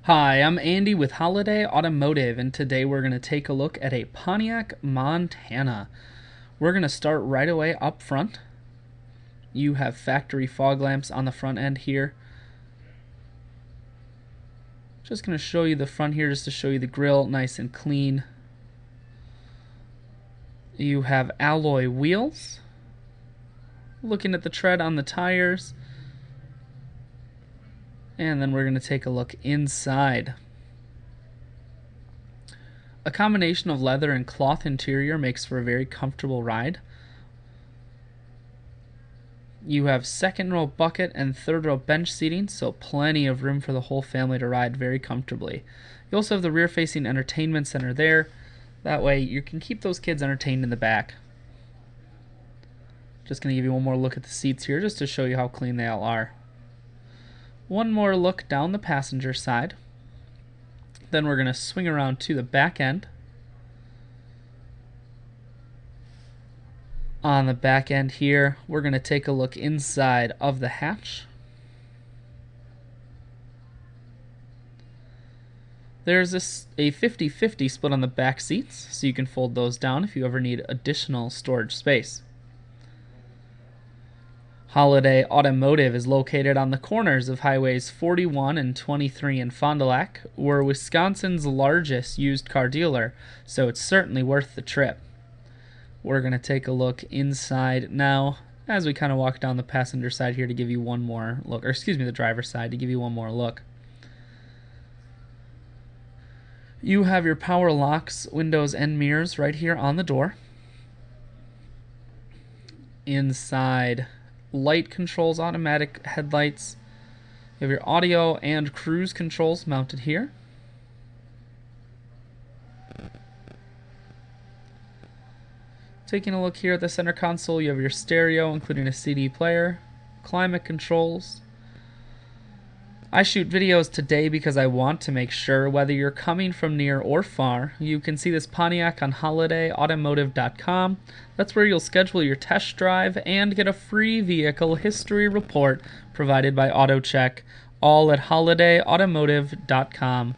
Hi, I'm Andy with Holiday Automotive, and today we're going to take a look at a Pontiac, Montana. We're going to start right away up front. You have factory fog lamps on the front end here. Just going to show you the front here just to show you the grille, nice and clean. You have alloy wheels. Looking at the tread on the tires. And then we're going to take a look inside. A combination of leather and cloth interior makes for a very comfortable ride. You have second row bucket and third row bench seating, so plenty of room for the whole family to ride very comfortably. You also have the rear facing entertainment center there. That way you can keep those kids entertained in the back. Just going to give you one more look at the seats here just to show you how clean they all are. One more look down the passenger side. Then we're going to swing around to the back end. On the back end here, we're going to take a look inside of the hatch. There's a 50-50 split on the back seats, so you can fold those down if you ever need additional storage space. Holiday Automotive is located on the corners of highways 41 and 23 in Fond du Lac. We're Wisconsin's largest used car dealer, so it's certainly worth the trip. We're going to take a look inside now as we kind of walk down the passenger side here to give you one more look, or excuse me, the driver's side to give you one more look. You have your power locks, windows, and mirrors right here on the door. Inside, light controls, automatic headlights. You have your audio and cruise controls mounted here. Taking a look here at the center console, you have your stereo, including a CD player, climate controls. I shoot videos today because I want to make sure, whether you're coming from near or far, you can see this Pontiac on holidayautomotive.com. That's where you'll schedule your test drive and get a free vehicle history report provided by AutoCheck, all at holidayautomotive.com.